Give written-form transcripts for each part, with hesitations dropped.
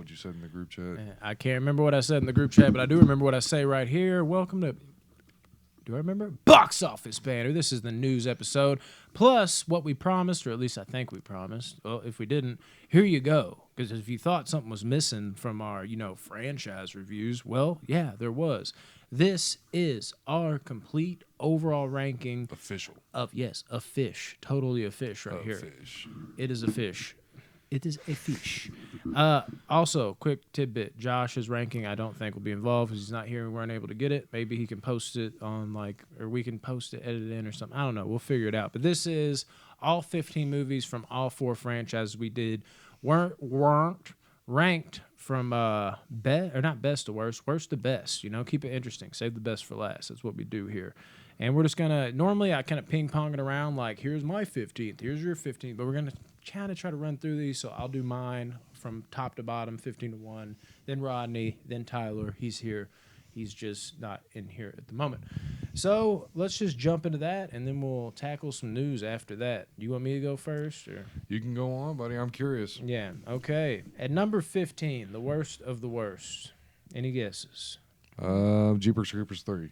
what you said in the group chat. I can't remember what I said in the group chat, but I do remember what I say right here. Welcome to... Do I remember? Box Office Banter. This is the news episode. Plus, what we promised, or at least I think we promised. Well, if we didn't, here you go. Because if you thought something was missing from our, franchise reviews, well, yeah, there was. This is our complete overall ranking. Official. A fish. Totally a fish right here. Fish. It is a fish. It is a fish. Also, quick tidbit. Josh's ranking, I don't think, will be involved because he's not here and we weren't able to get it. Maybe he can post it on, or we can post it, edit it in or something. I don't know. We'll figure it out. But this is all 15 movies from all 4 franchises we did weren't ranked from not best to worst, worst to best. Keep it interesting. Save the best for last. That's what we do here. And we're just going to, normally I kind of ping-pong it around like, here's my 15th, here's your 15th, but we're going to kind of try to run through these, so I'll do mine from top to bottom, 15 to 1, then Rodney, then Tyler. He's here. He's just not in here at the moment. So let's just jump into that, and then we'll tackle some news after that. You want me to go first? Or? You can go on, buddy. I'm curious. Yeah, okay. At number 15, the worst of the worst. Any guesses? Jeepers Creepers 3.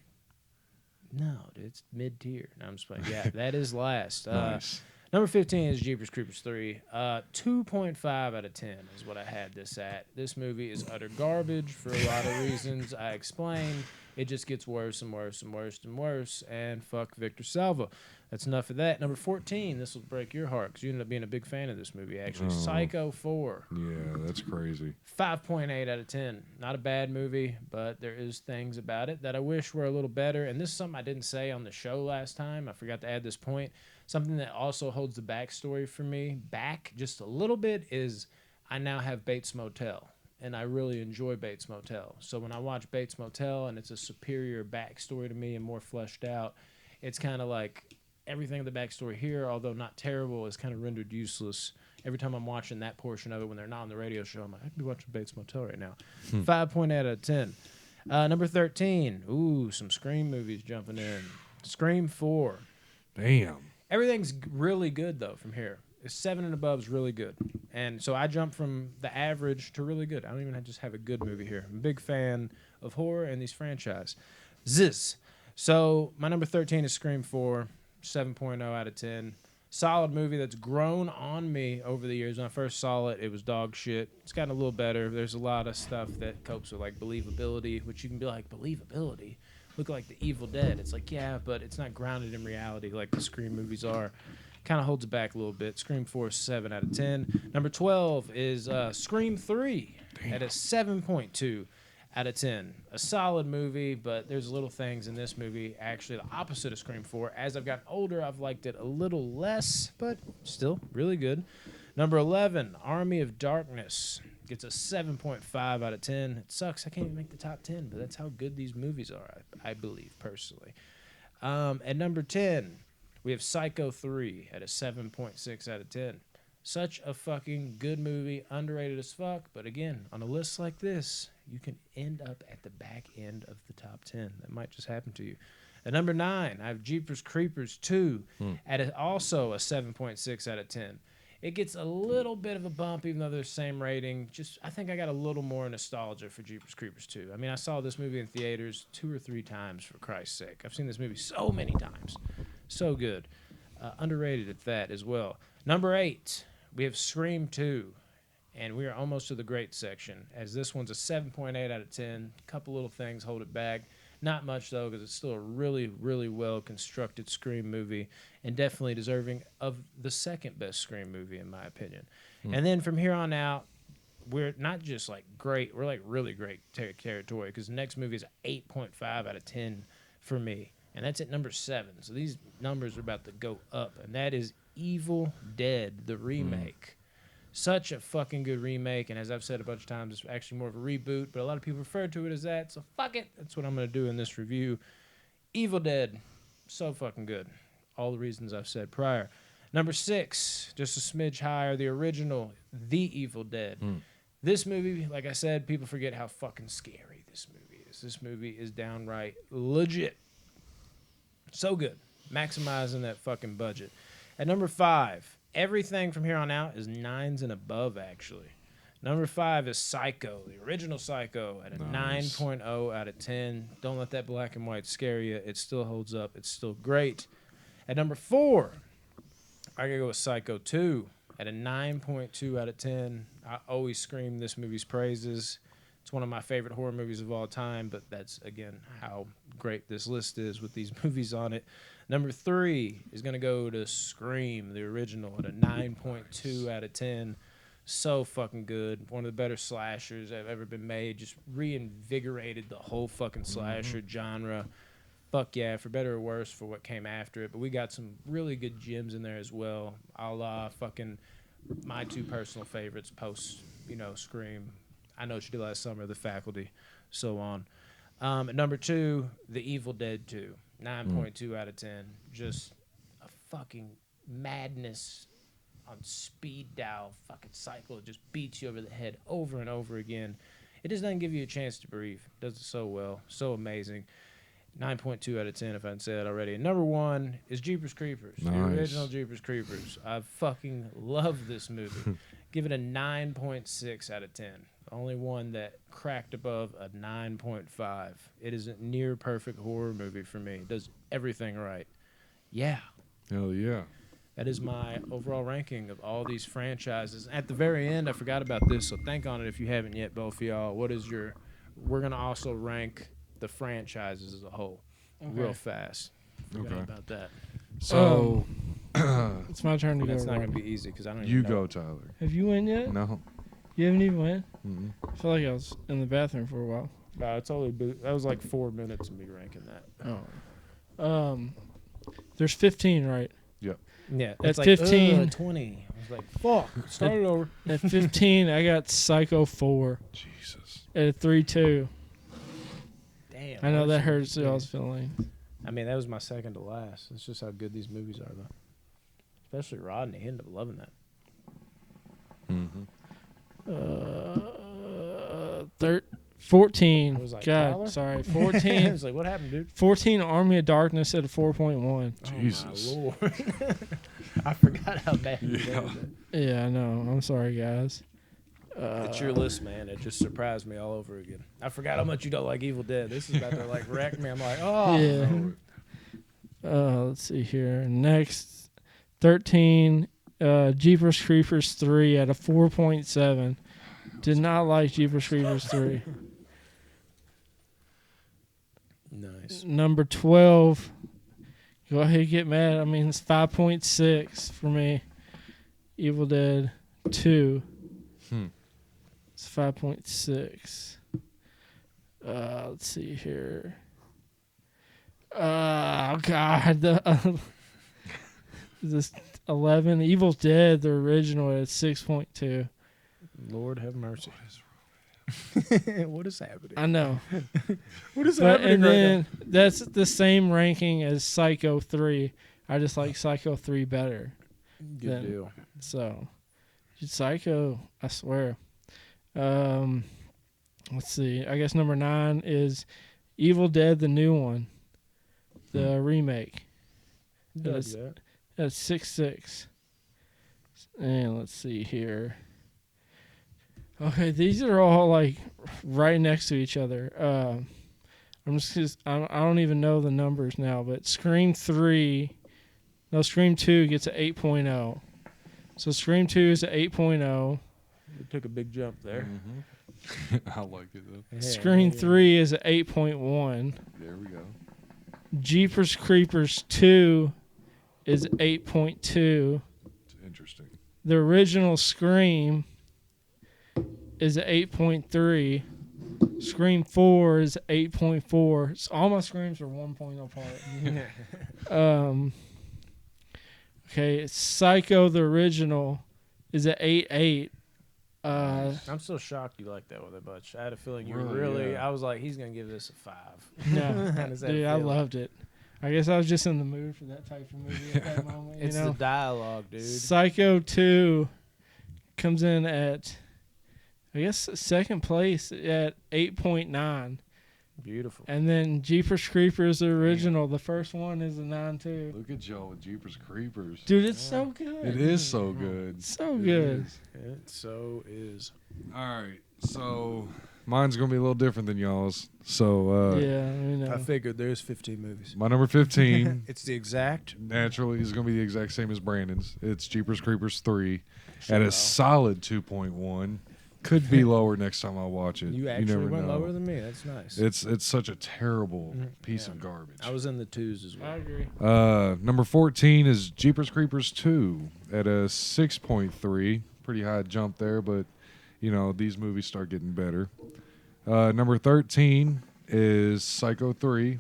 No, dude, it's mid-tier. No, I'm just playing. Yeah, that is last. Nice. Number 15 is Jeepers Creepers 3. 2.5 out of 10 is what I had this at. This movie is utter garbage for a lot of reasons I explained. It just gets worse and worse and worse and worse. And fuck Victor Salva. That's enough of that. Number 14, this will break your heart because you ended up being a big fan of this movie, actually. Psycho 4. Yeah, that's crazy. 5.8 out of 10. Not a bad movie, but there is things about it that I wish were a little better. And this is something I didn't say on the show last time. I forgot to add this point. Something that also holds the backstory for me back just a little bit is I now have Bates Motel. And I really enjoy Bates Motel. So when I watch Bates Motel and it's a superior backstory to me and more fleshed out, it's kind of like everything in the backstory here, although not terrible, is kind of rendered useless. Every time I'm watching that portion of it when they're not on the radio show, I'm like, I could be watching Bates Motel right now. 5.8 out of 10. Number 13. Ooh, some Scream movies jumping in. Scream 4. Damn. Everything's really good, though, from here. 7 and above is really good. And so I jump from the average to really good. I don't even just have a good movie here. I'm a big fan of horror and these franchise. So my number 13 is Scream 4, 7.0 out of 10. Solid movie that's grown on me over the years. When I first saw it, it was dog shit. It's gotten a little better. There's a lot of stuff that copes with, like, believability, which you can be like, believability? Look like The Evil Dead. It's like, yeah, but it's not grounded in reality like the Scream movies are. Kind of holds it back a little bit. Scream 4 is 7 out of 10. Number 12 is Scream 3 at a 7.2 out of 10. A solid movie, but there's little things in this movie, actually the opposite of Scream 4. As I've gotten older, I've liked it a little less, but still really good. Number 11, Army of Darkness. Gets a 7.5 out of 10. It sucks. I can't even make the top 10, but that's how good these movies are, I believe, personally. At number 10... we have Psycho 3 at a 7.6 out of 10. Such a fucking good movie, underrated as fuck. But again, on a list like this, you can end up at the back end of the top 10. That might just happen to you. At number 9, I have Jeepers Creepers 2 at also a 7.6 out of 10. It gets a little bit of a bump, even though they're the same rating. I think I got a little more nostalgia for Jeepers Creepers 2. I mean, I saw this movie in theaters 2 or 3 times, for Christ's sake. I've seen this movie so many times. So good. Underrated at that as well. Number 8, we have Scream 2. And we are almost to the great section, as this one's a 7.8 out of 10. A couple little things hold it back. Not much, though, because it's still a really, really well-constructed Scream movie and definitely deserving of the second best Scream movie, in my opinion. And then from here on out, we're not just, like, great. We're, like, really great territory, because the next movie is 8.5 out of 10 for me. And that's at number 7. So these numbers are about to go up. And that is Evil Dead, the remake. Such a fucking good remake, and as I've said a bunch of times, it's actually more of a reboot, but a lot of people refer to it as that, so fuck it. That's what I'm going to do in this review. Evil Dead, so fucking good. All the reasons I've said prior. Number 6, just a smidge higher, the original, The Evil Dead. This movie, like I said, people forget how fucking scary this movie is. This movie is downright legit. So good. Maximizing that fucking budget. At number 5, everything from here on out is 9s and above, actually. Number 5 is Psycho, the original Psycho, at a Nice. 9.0 out of 10. Don't let that black and white scare you. It still holds up. It's still great. At number 4, I gotta go with Psycho 2 at a 9.2 out of 10. I always scream this movie's praises. It's one of my favorite horror movies of all time, but that's, again, how great this list is with these movies on it. Number 3 is going to go to Scream, the original, at a 9.2 out of 10. So fucking good. One of the better slashers that have ever been made. Just reinvigorated the whole fucking slasher genre. Fuck yeah, for better or worse for what came after it. But we got some really good gems in there as well. A la fucking my 2 personal favorites post, Scream. I Know What You Did Last Summer, The Faculty, so on. At number 2, The Evil Dead 2, 9.2 out of 10. Just a fucking madness on speed dial, fucking cycle. It just beats you over the head over and over again. It just doesn't give you a chance to breathe. It does it so well, so amazing. 9.2 out of 10, if I didn't say that already. And number 1 is Jeepers Creepers, the original Jeepers Creepers. I fucking love this movie. Give it a 9.6 out of 10. The only one that cracked above a 9.5. It is a near perfect horror movie for me. It does everything right. Yeah. Hell yeah. That is my overall ranking of all these franchises. At the very end, I forgot about this, so think on it if you haven't yet, both of y'all. What is your... We're going to also rank the franchises as a whole real fast. Forgot about that. So... It's my turn to go. That's not going to be easy because I don't even you know. go, Tyler. Have you went yet? No. You haven't even went? Mm-mm. I feel like I was in the bathroom for a while. No, it's only... That was like 4 minutes of me ranking that. Oh. There's 15, right? Yeah. At It's like, 15. 20. I was like, fuck. Start it over. At 15, I got Psycho 4 Jesus. at a 3.2. Damn. I know that that's- hurts y'all's feelings. I mean, that was my second to last. That's just how good these movies are, though. Especially Rodney. He ended up loving that. Mm-hmm. 14. I was like, God, Tyler? sorry. I 14. was like, what happened, dude? 14 Army of Darkness at a 4.1. Jesus. Oh, my Lord. I forgot how bad you Yeah. did Yeah, I know. I'm sorry, guys. It's your list, man. It just surprised me all over again. I forgot how much you don't like Evil Dead. This is about to, like, wreck me. I'm like, oh. Yeah. Let's see here. Next, 13, Jeepers Creepers 3 at a 4.7. Did not like Jeepers Creepers 3. Nice. Number 12, go ahead and get mad. I mean, it's 5.6 for me. Evil Dead 2. It's 5.6. Let's see here. Oh, God. This 11. Evil Dead, the original, at 6.2. Lord have mercy. What is happening? I know. What is But, happening and right then that's the same ranking as Psycho 3. I just like Psycho 3 better. now? Good then- deal. So, Psycho, I swear. Let's see. I guess number 9 is Evil Dead, the new one, the remake. Does that. That's 6.6. And let's see here. Okay, these are all like right next to each other. I don't even know the numbers now, but Scream 2 gets an 8.0. So Scream 2 is an 8.0. You took a big jump there. I like it, though. Yeah, Scream yeah. 3 is an 8.1. There we go. Jeepers Creepers 2 is 8.2. It's interesting. The original Scream is an 8.3. Scream 4 is 8.4. So all my Screams are 1 point apart. Okay, Psycho, the original, is at 8.8. I'm still shocked you like that with it, Butch. I had a feeling you Really, really. yeah. I was like, he's gonna give this a 5. No, How does that dude, I feel? loved it. I guess I was just in the mood for that type of movie at that moment. It's you know? the dialogue, dude. Psycho 2 comes in at, I guess, second place at 8.9. Beautiful. And then Jeepers Creepers, the original. The first one is a 9 too. Look at y'all with Jeepers Creepers. Dude, it's so good. It is so good. It's so It good. is. It so is. All right, so mine's gonna be a little different than y'all's. So Yeah, I know. I figured there's 15 movies. my number 15 It's the exact. naturally is gonna be the exact same as Brandon's. It's Jeepers Creepers 3 at Wow. a solid 2.1. Could be lower next time I watch it. You actually never went know. lower than me. That's nice. It's such a terrible Mhm. piece Yeah. of garbage. I was in the 2s as I well. agree. Number 14 is Jeepers Creepers 2 at a 6.3. Pretty high jump there, but these movies start getting better. Number 13 is Psycho 3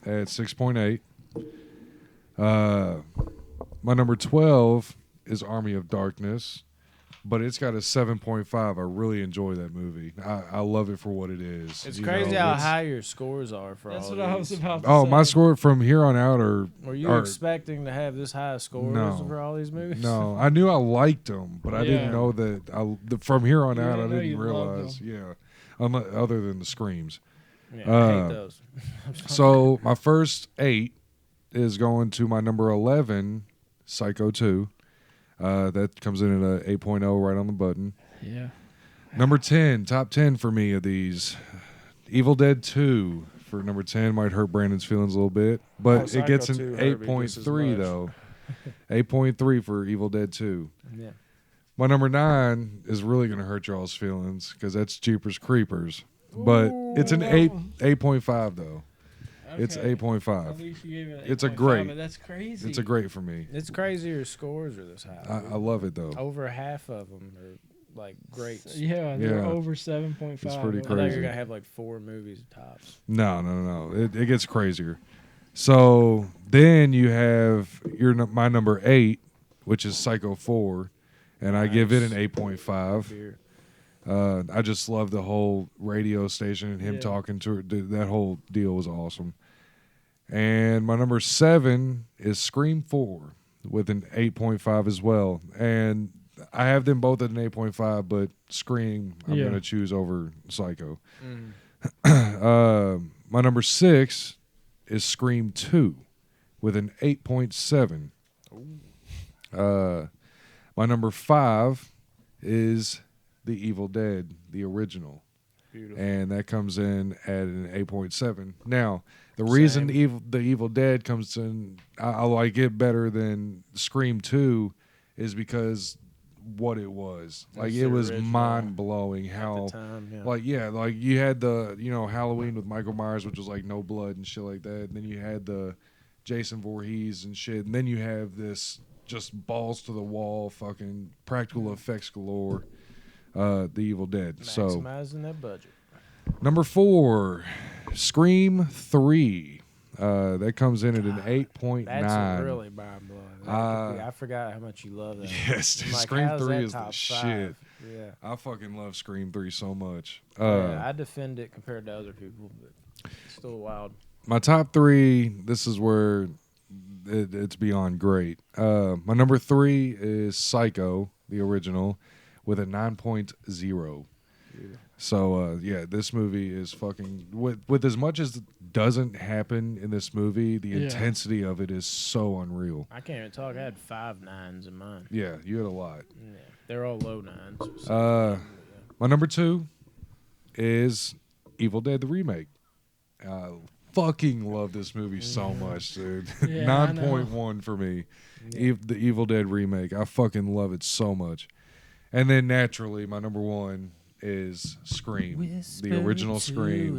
at 6.8. My number 12 is Army of Darkness, but it's got a 7.5. I really enjoy that movie. I love it for what it is. It's You crazy know, how it's- high your scores are for That's all what I was these. about to Oh, say. my score from here on out are Were you are- expecting to have this high scores No. for all these movies? No, I knew I liked them, but I Yeah. didn't know that. From here on You out, I didn't know didn't you loved realize. Yeah, other than the screams. Yeah, I hate those. So my first 8 is going to my number 11, Psycho 2. That comes in at a 8.0 right on the button. Yeah. Number 10, top 10 for me of these. Evil Dead 2 for number 10 might hurt Brandon's feelings a little bit, but Oh, it gets Psycho an 2 hurt me just as 8.3 much. though. 8.3 for Evil Dead 2. Yeah. My number 9 is really going to hurt y'all's feelings because that's Jeepers Creepers. But it's an Ooh. 8.5 though. It's Okay. 8.5. At least you gave it It's a 8.5, great- but that's crazy. It's a great for me. It's crazy your scores are this high. I love it though. Over half of them are like greats. Yeah, they're Yeah. over 7.5. It's pretty I thought crazy. you're gonna have like 4 movies tops. No. It gets crazier. So then you have my number 8, which is Psycho 4, and I give it an Nice. 8.5. Beer. I just love the whole radio station and him Yeah. talking to her. That whole deal was awesome. And my number 7 is Scream 4 with an 8.5 as well. And I have them both at an 8.5, but Scream I'm Yeah. going to choose over Psycho. Mm. My number 6 is Scream 2 with an 8.7. My number 5 is The Evil Dead, the original. Beautiful. And that comes in at an 8.7. Now, the reason Same. the Evil Dead comes in, I like it better than Scream 2 is because what it was. That's Like, the it was original mind-blowing At how... the time, yeah. Like, yeah, like you had the, Halloween with Michael Myers, which was like no blood and shit like that. And then you had the Jason Voorhees and shit. And then you have this just balls to the wall fucking practical effects galore, The Evil Dead. So, Maximizing that budget. number 4, Scream 3. That comes in at an 8.9. That's really mind blowing. I forgot how much you love that. Yes, I'm dude, like, Scream how's 3 that is the top shit. 5? Yeah. I fucking love Scream 3 so much. Yeah, I defend it compared to other people, but it's still wild. My top 3, this is where it's beyond great. My number 3 is Psycho, the original, with a 9.0. So, yeah, this movie is fucking... With as much as doesn't happen in this movie, the Yeah. intensity of it is so unreal. I can't even talk. I had 5 9s in mine. Yeah, you had a lot. Yeah, they're all low 9s. My number 2 is Evil Dead, the remake. I fucking love this movie so much, dude. Yeah, I know. 9.1 for me. Yeah. The Evil Dead remake. I fucking love it so much. And then naturally, my number 1 is Scream, the original Scream,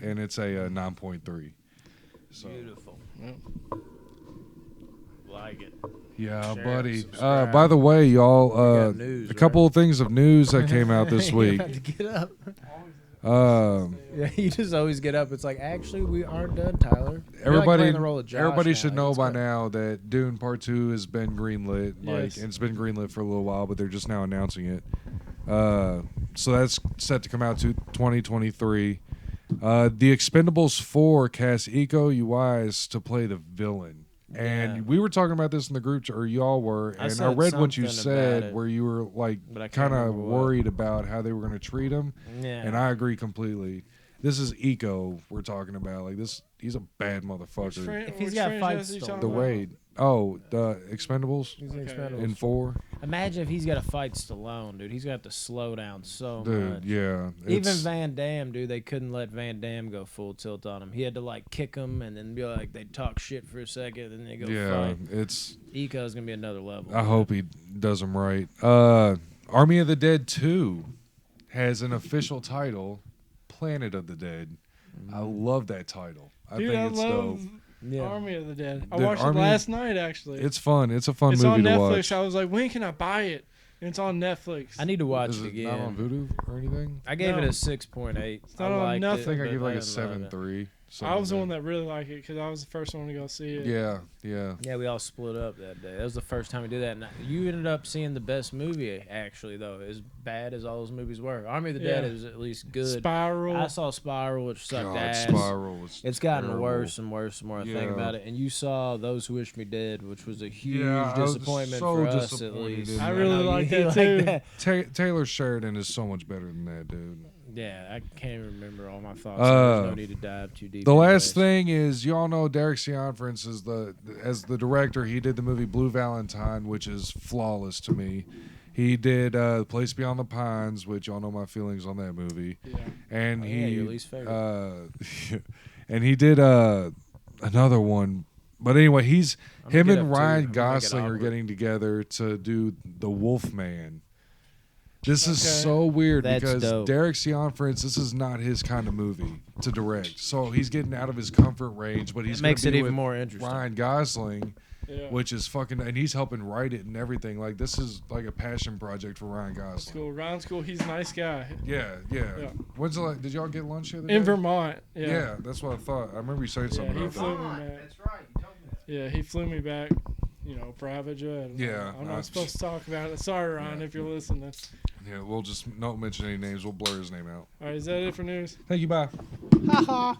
and it's a 9.3. So, Beautiful. Like it. yeah, Share, buddy. subscribe. By the way, y'all, got news, a couple of things of news that came out this You're week. about to get up. Um, Yeah, you just always get up. It's like, actually, we aren't done, Tyler. You're like Everybody, playing the role of Josh everybody now. should Like, know it's by great. now that Dune Part 2 has been greenlit. Yes. And it's been greenlit for a little while, but they're just now announcing it. So that's set to come out to 2023. The Expendables 4 cast Iko Uwais to play the villain. And Yeah. we were talking about this in the group, or y'all were, I and I said read what you something about said, it, where you were like but I can't kind of remember what. worried about how they were going to treat him. Yeah. And I agree completely. This is Eco we're talking about. Like this, he's a bad motherfucker. If he's got fights you to talking The about? Wade. Oh, the Expendables He's an Okay. Expendables. in 4. Imagine if he's got to fight Stallone, dude. He's got to slow down so Dude, much. yeah. Even it's- Van Damme, dude, they couldn't let Van Damme go full tilt on him. He had to like kick him and then be like they'd talk shit for a second and then they go yeah, fight. it's. Eco's gonna be another level. I hope he does them right. Army of the Dead 2 has an official title, Planet of the Dead. I love that title. I Dude, think I it's love dope. Yeah. Army of the Dead. I Dude, watched Army- it last night, actually. It's fun. It's a fun It's movie on to Netflix. watch. I was like, when can I buy it? And it's on Netflix. I need to watch Is it it not on again. Voodoo or anything? I gave No. it a 6.8. It's not I on liked nothing. I think I but give like a didn't love it. 7.3. I was the one that really liked it because I was the first one to go see it. Yeah, yeah. Yeah, we all split up that day. That was the first time we did that. And you ended up seeing the best movie, actually, though. As bad as all those movies were. Army of the Dead Yeah. is at least good. Spiral. I saw Spiral, which sucked God, ass. Spiral was It's gotten terrible. worse and worse the more I think Yeah. about it. And you saw Those Who Wish Me Dead, which was a huge Yeah, I was disappointment so for us, at disappointed least. in I that. really know you like that, like too. that. Taylor Sheridan is so much better than that, dude. Yeah, I can't remember all my thoughts. So there's no need to dive too deep. The last anyways. thing is, you all know Derek Cianfrance is as the director. He did the movie Blue Valentine, which is flawless to me. He did Place Beyond the Pines, which y'all know my feelings on that movie, Yeah. and Oh, he yeah, your least favorite. and he did another one. But anyway, I'm gonna him get and up, too. Ryan I'm gonna make it Gosling are awkward. getting together to do The Wolfman. This is Okay. so weird That's because dope. Derek Cianfrance, this is not his kind of movie to direct. So he's getting out of his comfort range, but he's It makes gonna it be even with more interesting. Ryan Gosling, Yeah. which is fucking, and he's helping write it and everything. Like this is like a passion project for Ryan That's Gosling. cool. Ryan's cool. He's a nice guy. Yeah, yeah. Yeah. When's the did y'all get lunch the other In day? Vermont. Yeah. Yeah. That's what I thought. I remember you saying something he about flew that. me back. That's right. You told me that. Yeah, he flew me back. Private jet. Yeah, I'm no, not supposed to talk about it. Sorry, Ryan, Yeah. if you're listening. Yeah, we'll just not mention any names. We'll blur his name out. All right, is that it for news? Thank you. Bye. Ha ha.